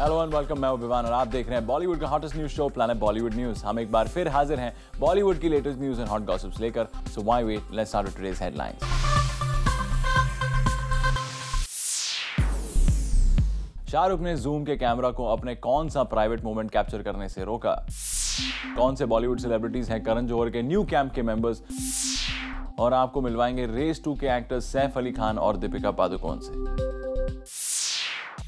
Hello and welcome, मैं हूं विवान और आप देख रहे हैं बॉलीवुड का hottest news show planet Bollywood news. हम एक बार फिर हाजिर हैं बॉलीवुड की latest news and hot gossips लेकर। So why wait, let's start with today's headlines. Shahrukh ने जूम के कैमरा को अपने कौन सा प्राइवेट मोमेंट कैप्चर करने से रोका? कौन से बॉलीवुड सेलिब्रिटीज हैं करण जौहर के न्यू कैंप के मेंबर्स? और आपको मिलवाएंगे रेस 2 के एक्टर्स सैफ अली खान और दीपिका पादुकोण से।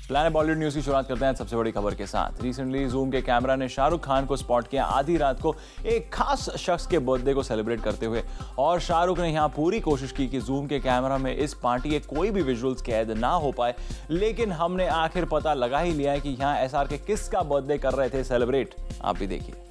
प्लैनेट बॉलीवुड न्यूज की शुरुआत करते हैं सबसे बड़ी खबर के साथ। रिसेंटली जूम के कैमरा ने शाहरुख खान को स्पॉट किया आधी रात को एक खास शख्स के बर्थडे को सेलिब्रेट करते हुए, और शाहरुख ने यहां पूरी कोशिश की कि जूम के कैमरा में इस पार्टी के कोई भी विजुअल्स कैद ना हो पाए, लेकिन हमने आखिर पता लगा ही लिया है कि यहां एसआर के किसका बर्थडे कर रहे थे सेलिब्रेट। आप भी देखिए।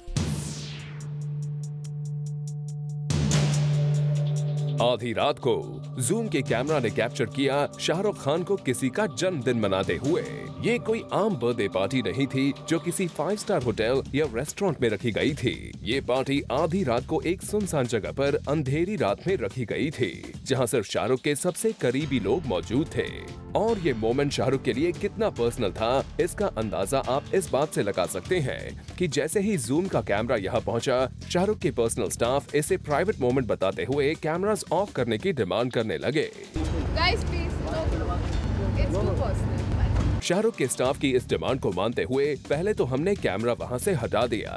आधी रात को जूम के कैमरा ने कैप्चर किया शाहरुख खान को किसी का जन्मदिन मनाते हुए। ये कोई आम बर्थडे पार्टी नहीं थी जो किसी 5 स्टार होटल या रेस्टोरेंट में रखी गई थी। ये पार्टी आधी रात को एक सुनसान जगह पर अंधेरी रात में रखी गई थी, जहां सिर्फ शाहरुख के सबसे करीबी लोग मौजूद थे। और ये मोमेंट शाहरुख के लिए कितना पर्सनल था, इसका अंदाजा आप इस बात से लगा सकते हैं कि जैसे ही जूम का कैमरा यहाँ पहुंचा, शाहरुख के पर्सनल स्टाफ इसे प्राइवेट मोमेंट बताते हुए कैमरास ऑफ करने की डिमांड करने लगे। Guys, please, no, it's too personal. Shahrukh के स्टाफ की इस डिमांड को मानते हुए पहले तो हमने कैमरा वहां से हटा दिया,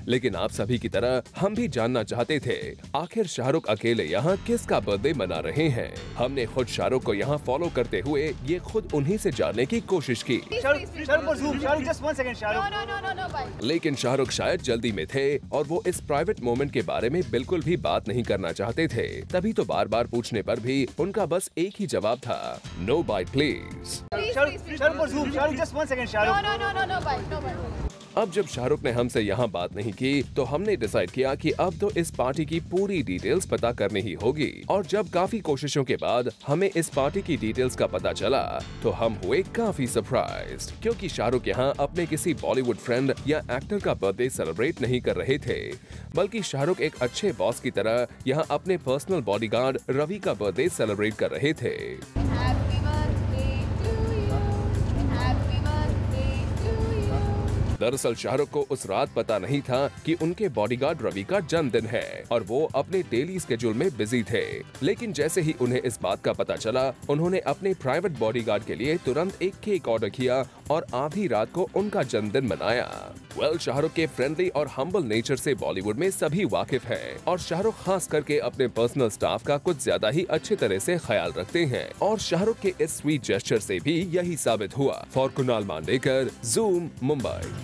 लेकिन आप सभी की तरह हम भी जानना चाहते थे आखिर शाहरुख अकेले यहाँ किसका बर्थडे मना रहे हैं। हमने खुद शाहरुख को यहाँ फॉलो करते हुए ये खुद उन्हीं से जानने की कोशिश की। लेकिन शाहरुख शायद जल्दी में थे और वो इस प्राइवेट मोमेंट के बारे में बिल्कुल भी बात नहीं करना चाहते थे। तभी तो बार बार पूछने पर भी उनका बस एक ही जवाब था, नो बाइट प्लीज। अब जब शाहरुख ने हमसे यहाँ बात नहीं की तो हमने डिसाइड किया कि अब तो इस पार्टी की पूरी डिटेल्स पता करनी ही होगी। और जब काफी कोशिशों के बाद हमें इस पार्टी की डिटेल्स का पता चला तो हम हुए काफी सरप्राइज्ड, क्योंकि शाहरुख यहाँ अपने किसी बॉलीवुड फ्रेंड या एक्टर का बर्थडे सेलिब्रेट नहीं कर रहे थे, बल्कि शाहरुख एक अच्छे बॉस की तरह यहाँ अपने पर्सनल बॉडीगार्ड रवि का बर्थडे सेलिब्रेट कर रहे थे। दरअसल शाहरुख को उस रात पता नहीं था कि उनके बॉडीगार्ड रवि का जन्मदिन है और वो अपने डेली स्केड्यूल में बिजी थे। लेकिन जैसे ही उन्हें इस बात का पता चला, उन्होंने अपने प्राइवेट बॉडीगार्ड के लिए तुरंत एक केक ऑर्डर किया और आधी रात को उनका जन्मदिन मनाया। शाहरुख के फ्रेंडली और हम्बल नेचर से बॉलीवुड में सभी वाकिफ हैं और शाहरुख खास करके अपने पर्सनल स्टाफ का कुछ ज्यादा ही अच्छे तरह से ख्याल रखते हैं, और शाहरुख के इस स्वीट जेस्चर से भी यही साबित हुआ। For Kunal Mandekar, Zoom, Mumbai.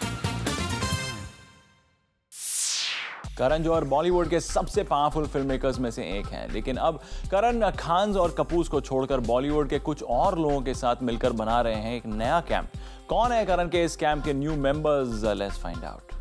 Karan Johar Bollywood के सबसे पावरफुल फिल्म मेकर्स में से एक हैं, लेकिन अब करण खान और कपूर को छोड़कर बॉलीवुड के कुछ और लोगों के साथ मिलकर बना रहे हैं एक नया कैंप। कौन है करण के इस कैंप के new members? Let's find out.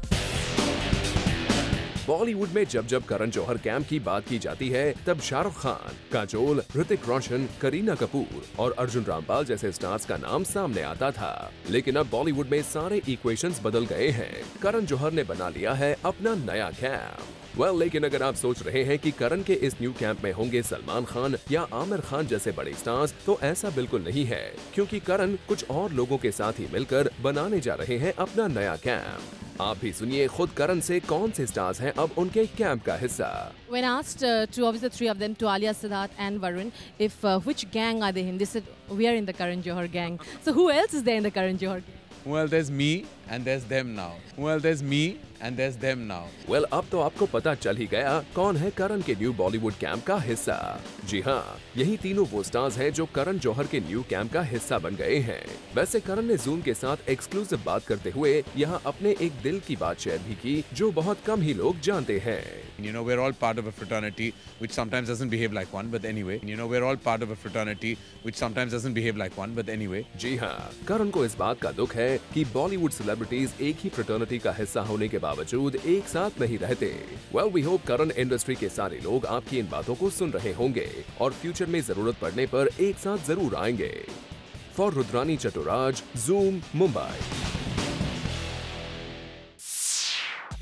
Bollywood में जब जब करण जौहर कैंप की बात की जाती है, तब शाहरुख खान, काजोल, ऋतिक रोशन, करीना कपूर और अर्जुन रामपाल जैसे स्टार्स का नाम सामने आता था। लेकिन अब बॉलीवुड में सारे इक्वेशंस बदल गए हैं। करण जौहर ने बना लिया है अपना नया कैंप। लेकिन अगर आप सोच रहे हैं कि करण के इस न्यू कैंप में होंगे सलमान खान या आमिर खान जैसे बड़े स्टार्स, तो ऐसा बिल्कुल नहीं है, क्योंकि करण कुछ और लोगों के साथ ही मिलकर बनाने जा रहे हैं अपना नया कैंप। आप भी सुनिए खुद करण से कौन से स्टार्स हैं अब उनके कैंप का हिस्सा। When asked two of the three of them, to Alia, Siddharth and Varun, if which gang are they in, they said we are in the Karan Johar gang. So who else is there in the Karan Johar gang? Well, there's me and there's them now. Well, there's me and there's them now. अब तो आपको पता चल ही गया कौन है करण के new Bollywood camp का हिस्सा। जी हाँ, यही तीनों वो स्टार्स हैं जो करण जौहर के न्यू कैंप का हिस्सा बन गए हैं। वैसे करण ने जूम के साथ एक्सक्लूसिव बात करते हुए यहाँ अपने एक दिल की बात शेयर भी की, जो बहुत कम ही लोग जानते हैं। You know, we're all part of a fraternity which sometimes doesn't behave like one, but anyway. You know, we're all part of a fraternity which sometimes doesn't behave like one, but anyway. जी हाँ, करण को इस बात का दुख है कि Bollywood celebrities एक ही fraternity का हिस्सा होने के बावजूद एक साथ नहीं रहते। we hope करण इंडस्ट्री के सारे लोग आपकी इन बातों को सुन रहे होंगे और फ्यूचर में जरूरत पड़ने पर एक साथ जरूर आएंगे। For Rudrani Chaturaj, Zoom, Mumbai.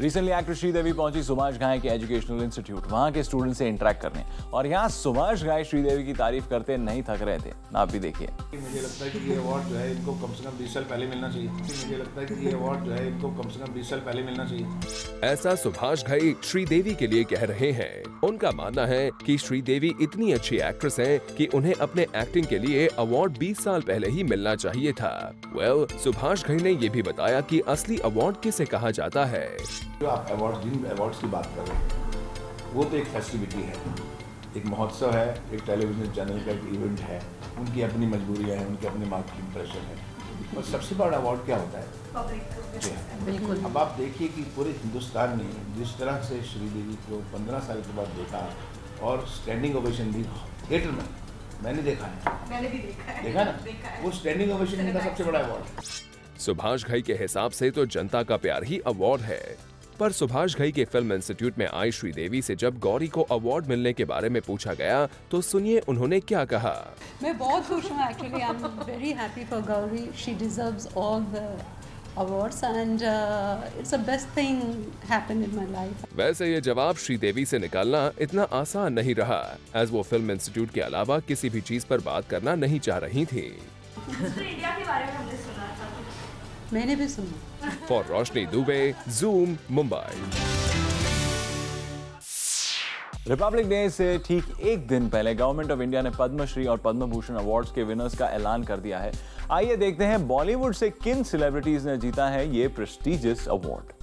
Recently actress Sridevi पहुंची सुभाष घाई के एजुकेशनल इंस्टीट्यूट, वहां के स्टूडेंट से इंटरेक्ट करने, और यहाँ सुभाष घाई श्रीदेवी की तारीफ करते नहीं थक रहे थे। आप भी देखिए। मुझे लगता है कि ये अवार्ड जो है इनको कम से कम 20 साल पहले मिलना चाहिए। मुझे लगता है कि ये अवार्ड जो है इनको कम से कम 20 साल पहले मिलना चाहिए। ऐसा सुभाष घई श्रीदेवी के लिए कह रहे हैं। उनका मानना है कि श्रीदेवी इतनी अच्छी एक्ट्रेस हैं कि उन्हें अपने एक्टिंग के लिए अवार्ड 20 साल पहले ही मिलना चाहिए था। सुभाष घई ने ये भी बताया कि असली अवार्ड किसे कहा जाता है। जो आप जिन अवार्ड्स की बात कर रहे हैं वो तो एक फेस्टिविटी है, एक महोत्सव है, एक टेलीविजन चैनल का एक इवेंट है, उनकी अपनी मजबूरियाँ हैं, उनके अपने मार्केटिंग प्रेशर है। और सबसे बड़ा अवार्ड क्या होता है? बिल्कुल। अब आप देखिए कि पूरे हिंदुस्तान ने जिस तरह से श्रीदेवी को 15 साल के बाद देखा और स्टैंडिंग ओवेशन दी थिएटर में, मैंने देखा है, मैंने भी देखा ना, वो स्टैंडिंग ओवेशन का सबसे बड़ा अवार्ड। सुभाष घई के हिसाब से तो जनता का प्यार ही अवार्ड है। पर सुभाष घई के फिल्म इंस्टीट्यूट में आई श्रीदेवी से जब गौरी को अवार्ड मिलने के बारे में पूछा गया तो सुनिए उन्होंने क्या कहा। मैं बहुत खुश हूँ actually, I am very happy for Gauri, she deserves all the awards and it's the best thing happened in my life. वैसे ये जवाब श्रीदेवी से निकालना इतना आसान नहीं रहा, एज वो फिल्म इंस्टीट्यूट के अलावा किसी भी चीज पर बात करना नहीं चाह रही थी। इंडिया के बारे में हमने सुना था। मैंने भी सुना। For Roshni Dubey, zoom, Mumbai. Republic day से ठीक एक दिन पहले गवर्नमेंट ऑफ इंडिया ने पद्मश्री और पद्म भूषण अवार्ड्स के विनर्स का ऐलान कर दिया है। आइए देखते हैं बॉलीवुड से किन सेलिब्रिटीज ने जीता है ये prestigious award.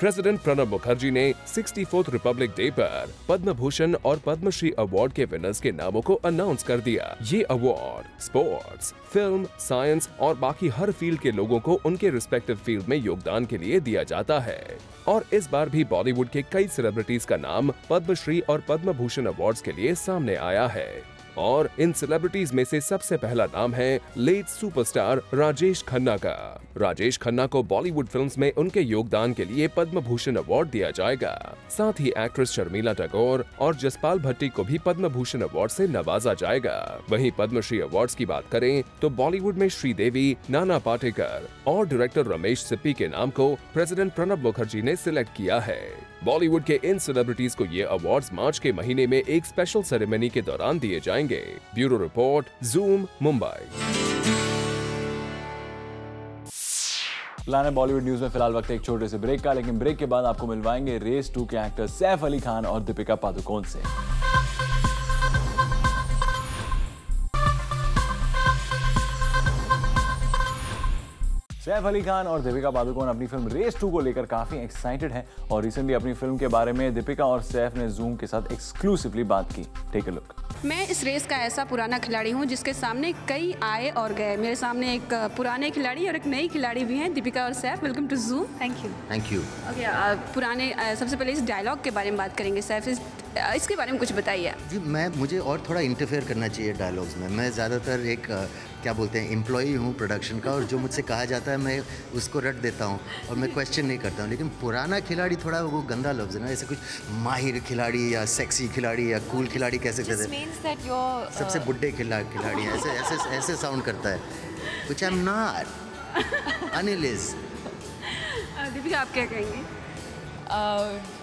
President Pranab Mukherjee ने 64th रिपब्लिक डे पर पद्म भूषण और पद्मश्री अवार्ड के विनर्स के नामों को अनाउंस कर दिया। ये अवार्ड स्पोर्ट्स, फिल्म, साइंस और बाकी हर फील्ड के लोगों को उनके रिस्पेक्टिव फील्ड में योगदान के लिए दिया जाता है। और इस बार भी बॉलीवुड के कई सेलिब्रिटीज का नाम पद्मश्री और पद्म भूषण अवार्ड्स के लिए सामने आया है। और इन सेलिब्रिटीज में से सबसे पहला नाम है लेट सुपरस्टार राजेश खन्ना का। राजेश खन्ना को बॉलीवुड फिल्म्स में उनके योगदान के लिए पद्म भूषण अवार्ड दिया जाएगा। साथ ही एक्ट्रेस शर्मिला टैगोर और जसपाल भट्टी को भी पद्म भूषण अवार्ड से नवाजा जाएगा। वहीं पद्मश्री अवार्ड्स की बात करें तो बॉलीवुड में श्रीदेवी, नाना पाटेकर और डायरेक्टर रमेश सिप्पी के नाम को प्रेसिडेंट प्रणब मुखर्जी ने सिलेक्ट किया है। बॉलीवुड के इन सेलिब्रिटीज को ये अवार्ड्स मार्च के महीने में एक स्पेशल सेरेमनी के दौरान दिए जाएंगे। Bureau report, zoom, Mumbai. Plan है बॉलीवुड न्यूज में फिलहाल वक्त एक छोटे से ब्रेक का, लेकिन ब्रेक के बाद आपको मिलवाएंगे रेस 2 के एक्टर सैफ अली खान और दीपिका पादुकोण से। सैफ अली खान और दीपिका पादुकोण अपनी फिल्म रेस 2 को लेकर काफी एक्साइटेड हैं और रिसेंटली अपनी फिल्म के बारे में दीपिका और सैफ ने ज़ूम के साथ एक्सक्लूसिवली बात की। Take a look. मैं इस रेस का ऐसा पुराना खिलाड़ी हूं जिसके सामने कई आए और गए। मेरे सामने एक पुराने खिलाड़ी और एक नई खिलाड़ी भी हैं, दीपिका और Saif. Welcome to Zoom. Thank you. Thank you. Okay, पुराने सबसे पहले इस डायलॉग के बारे में बात करेंगे। सैफ, इसके बारे में कुछ बताइए। जी, मुझे और थोड़ा इंटरफेयर करना चाहिए डायलॉग्स में। मैं ज़्यादातर एक क्या बोलते हैं एम्प्लॉई हूँ प्रोडक्शन का, और जो मुझसे कहा जाता है मैं उसको रट देता हूँ और मैं क्वेश्चन नहीं करता हूँ। लेकिन पुराना खिलाड़ी थोड़ा वो गंदा लफ्ज़ है ना, ऐसे कुछ माहिर खिलाड़ी या सेक्सी खिलाड़ी या कूल खिलाड़ी कैसे कहते हैं, सबसे बुड्ढे खिलाड़ी ऐसे साउंड करता है, कुछ I am not. Anil is. Deepika, आप क्या कहेंगे?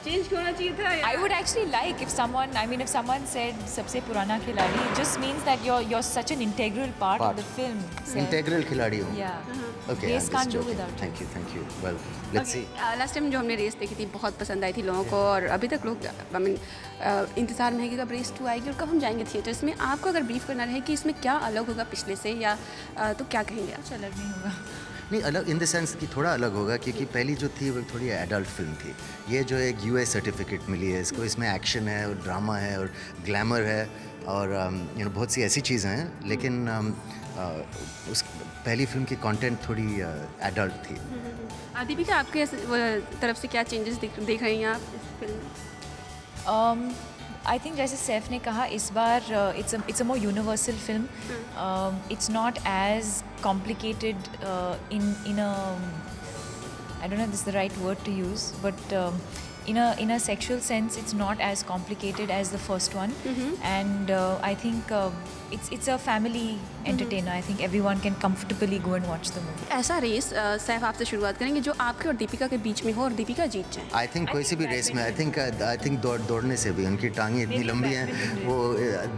चेंज होना चाहिए था। I would actually like if someone said सबसे पुराना खिलाड़ी, it just means that you're such an integral part of the film. Integral खिलाड़ी हूँ। Yeah. Okay. Race can't do without. Thank you. Well, let's see. Last time जो हमने race देखी थी बहुत पसंद आई थी लोगों को, और अभी तक लोग इंतजार में है कि कब रेस 2 आएगी और कब हम जाएंगे थिएटर्स में। आपको अगर ब्रीफ करना रहे कि इसमें क्या अलग होगा पिछले से, या तो क्या कहेंगे आप? कुछ अलग नहीं होगा। नहीं, अलग इन द सेंस कि थोड़ा अलग होगा, क्योंकि पहली जो थी वो थोड़ी एडल्ट फिल्म थी। ये जो एक US सर्टिफिकेट मिली है इसको, इसमें एक्शन है और ड्रामा है और ग्लैमर है और बहुत सी ऐसी चीज़ें हैं। लेकिन उस पहली फिल्म की कंटेंट थोड़ी एडल्ट थी। दीपिका, आपके तरफ से क्या चेंजेस देख रही हैं आप इस फिल्म में? आई थिंक जैसे सैफ ने कहा, इस बार it's a more universal film. It's not as complicated in a, I don't know this the right word to use, but in a sexual sense, it's not as complicated as the first one, and I think it's a family entertainer. I think everyone can comfortably go and watch the movie. ऐसा race Saif आपसे शुरुआत करेंगे जो आपके और दीपिका के बीच में हो और दीपिका जीत जाए। आई थिंक कोई सी भी रेस में आई थिंक दौड़ने से भी उनकी टांगें इतनी लंबी हैं, वो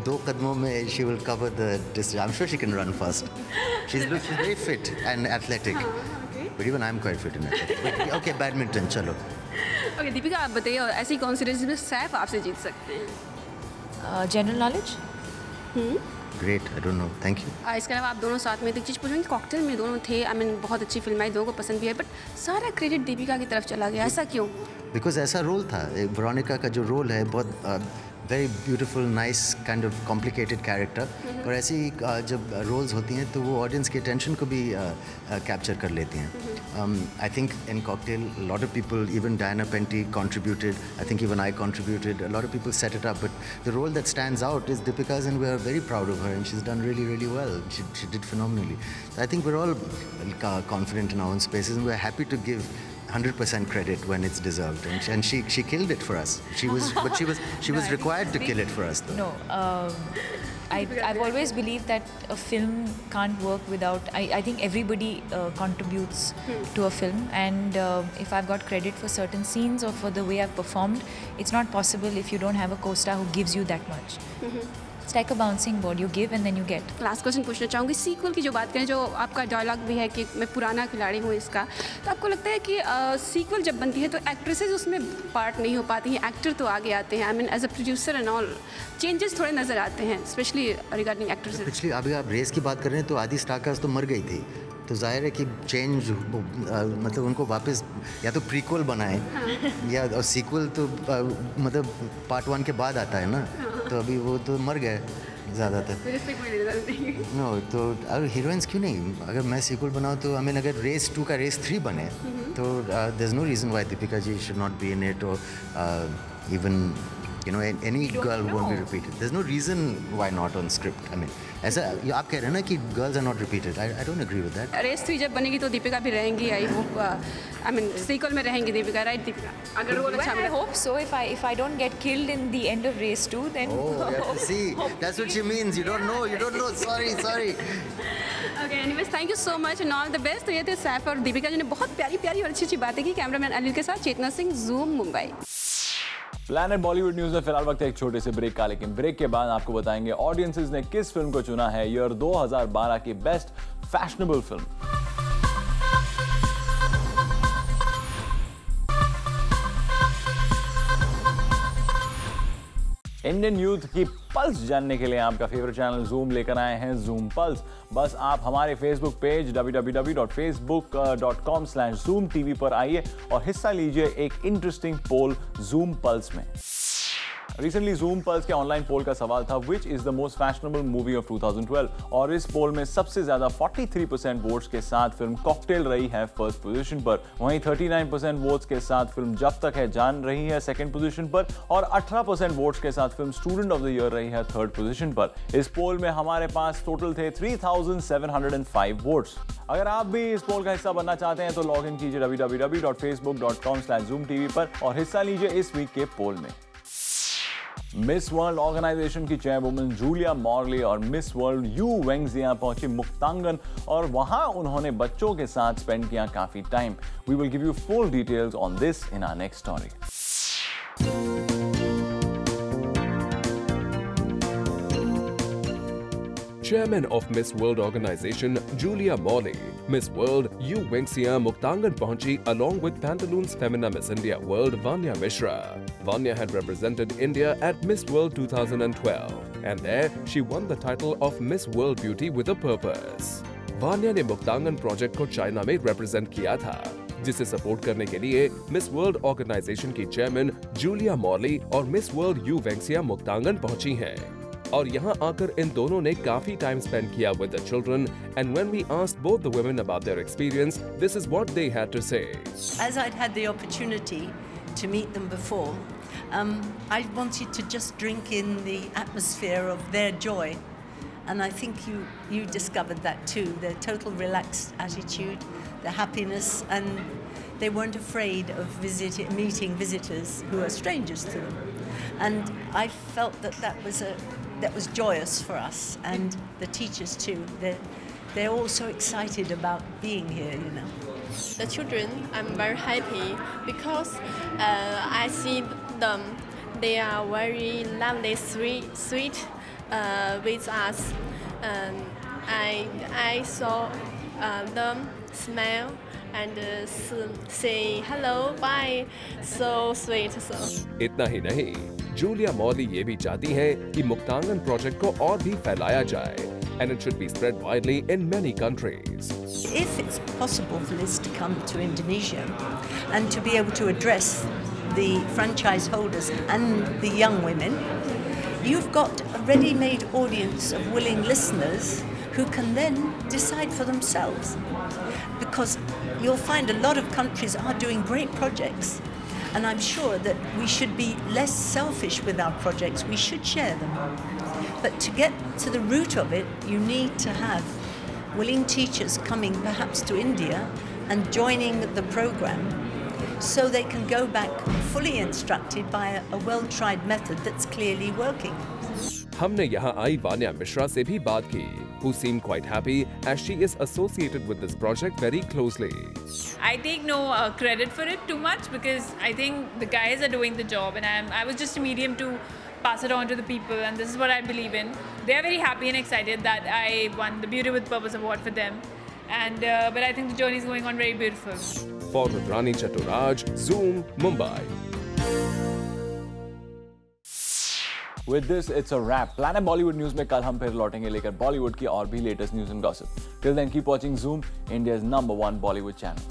2 कदमों में she will cover the distance. I am sure she can run fast. She is very fit and athletic, but even I am quite fit in athletic. Okay, badminton चलो। ओके दीपिका, आप बताइए ऐसी कौन सी रेस जिसमें सैफ आपसे जीत सकते हैं? General knowledge. Great, I don't no, thank you. इसके अलावा आप दोनों साथ में एक चीज़ पूछूंगी, कॉकटेल में दोनों थे, आई मीन बहुत अच्छी फिल्म आई, दोनों को पसंद भी है, बट सारा क्रेडिट दीपिका की तरफ चला गया, ऐसा क्यों? बिकॉज ऐसा रोल था, वेरोनिका का जो रोल है बहुत very beautiful, nice, kind of complicated character, और ऐसी जब रोल्स होती हैं तो वो ऑडियंस की अटेंशन को भी कैप्चर कर लेती हैं। I think in Cocktail lot of people, even Diana Penty contributed, I think even I contributed, a lot of people set it up, but the role that stands out is Deepika's, and we are very proud of her, and she's done really, really well. She did phenomenally. So I think we're all confident in our own spaces, and we're happy to give 100% credit when it's deserved, and she killed it for us. She was required to kill it for us, though. No, I've always believed that a film can't work without. I think everybody contributes to a film, and if I've got credit for certain scenes or for the way I've performed, it's not possible if you don't have a co-star who gives you that much. It's like a bouncing ball, you give and then you get. Last question पूछना चाहूँगी, sequel की जो बात करें, जो आपका dialogue भी है कि मैं पुराना खिलाड़ी हूँ इसका, तो आपको लगता है कि सीक्वल जब बनती है तो एक्ट्रेसेस उसमें पार्ट नहीं हो पाती हैं, एक्टर तो आगे आते हैं, I mean as a producer and all changes थोड़े नज़र आते हैं, स्पेशली रिगार्डिंग एक्ट्रेसेस। पिछली अभी आप रेस की बात कर रहे हैं तो आदि स्टारकास्ट तो मर गई थी, तो जाहिर है कि चेंज मतलब उनको वापस या तो प्रीक्वल बनाएं या सीक्वल, तो मतलब पार्ट 1 के बाद आता है ना, तो अभी वो तो मर गए ज़्यादातर। नो, तो अगर हीरोइंस क्यों नहीं, अगर मैं सीक्वल बनाऊँ तो आई मीन अगर रेस 2 का रेस 3 बने तो there is no reason why Deepika ji should not be in it, और even you know any girl won't be repeated. There's no reason why not on script. I mean, ऐसा आप कह रहे हैं ना कि girls are not repeated. I don't agree with that. Race 3 जब बनेगी तो दीपिका भी रहेंगी, I hope, I mean sequel में रहेंगी दीपिका, राइट दीपिका? अगर रोल अच्छा I hope so. If I don't get killed in the end of race 2, then see, that's what she means. You don't know. Sorry. Okay, anyways, thank you so much and all the best. तो ये थे सैफ और दीपिका जी ने बहुत प्यारी और अच्छी बातें की। कैमरामैन अनिल के साथ Chetna Singh, Zoom Mumbai. Planet Bollywood News में फिलहाल वक्त है एक छोटे से ब्रेक का, लेकिन ब्रेक के बाद आपको बताएंगे ऑडियंसेस ने किस फिल्म को चुना है ईयर 2012 की best fashionable film. Indian youth की पल्स जानने के लिए आपका फेवरेट चैनल जूम लेकर आए हैं जूम पल्स। बस आप हमारे फेसबुक पेज www.facebook.com/zoomtv पर आइए और हिस्सा लीजिए एक इंटरेस्टिंग पोल जूम पल्स में। रिसेंटली जूम पल्स के ऑनलाइन पोल का सवाल था which is the most fashionable movie of 2012, और इस पोल में सबसे ज्यादा 43% वोट्स के साथ फिल्म कॉकटेल रही है फर्स्ट पोजीशन पर, वहीं 39% वोट्स के साथ फिल्म जब तक है जान रही है सेकंड पोजीशन पर, और 18% वोट्स के साथ film student of the year रही है थर्ड पोजीशन पर। इस पोल में हमारे पास टोटल थे 3705 वोट्स। अगर आप भी इस पोल का हिस्सा बनना चाहते हैं तो लॉग इन कीजिए www.facebook.com/zoomtv पर और हिस्सा लीजिए इस वीक के पोल में। मिस वर्ल्ड ऑर्गेनाइजेशन की चेयरवुमन जूलिया मॉर्ली और मिस वर्ल्ड यू वेंगजिया पहुंची मुक्तांगन और वहां उन्होंने बच्चों के साथ स्पेंड किया काफी time. We will give you full details on this in our next story. Chairman of Miss World organization, Julia Morley, Miss World Yu Wengxia Muktangan पहुंची along with Pantaloons Femina Miss India World Vanya Mishra. Vanya had represented India at Miss World 2012, and there she won the title of Miss World Beauty with a Purpose. Vanya ने Muktangan project को China में represent किया था, जिसे support करने के लिए miss world organisation की चेयरमैन जूलिया मॉर्ली और मिस वर्ल्ड यू वेंगसिया मुक्तांगन पहुंची हैं। और यहाँ आकर इन दोनों ने काफी टाइम स्पेंड किया with the children, and when we asked both the women about their experience, this is what they had to say. As I'd had the opportunity to meet them before, I wanted to just drink in the atmosphere of their joy, and I think you discovered that too. Their total relaxed attitude, their happiness, and they weren't afraid of meeting visitors who are strangers to them. And I felt that was joyous for us, and the teachers too. They're all so excited about being here, you know. The children, I'm very happy because I see them. They are very lovely, sweet with us. I saw them smile and say hello, bye. So sweet. So. इतना ही नहीं, Julia Molly ये भी चाहती हैं कि Muktangan project को और भी फैलाया जाए, and it should be spread widely in many countries. If it's possible for this to come to Indonesia and to be able to address the franchise holders and the young women, you've got a ready-made audience of willing listeners who can then decide for themselves. Because you'll find a lot of countries are doing great projects, and I'm sure that we should be less selfish with our projects. We should share them. But to get to the root of it, you need to have willing teachers coming perhaps to India and joining the program so they can go back fully instructed by a well-tried method that's clearly working. हमने यहाँ आई वान्या मिश्रा से भी बात की, who seemed quite happy as she is associated with this project very closely. I take no credit for it too much because I think the guys are doing the job and I was just a medium to pass it on to the people, and this is what I believe in. They are very happy and excited that I won the Beauty with Purpose award for them, and but I think the journey is going on very beautiful. For Rudrani Chaturaj, Zoom, Mumbai. With this, it's a wrap. Planet Bollywood News में कल हम फिर लौटेंगे लेकर बॉलीवुड की और भी latest news and gossip. Till then, keep watching Zoom, India's #1 Bollywood channel.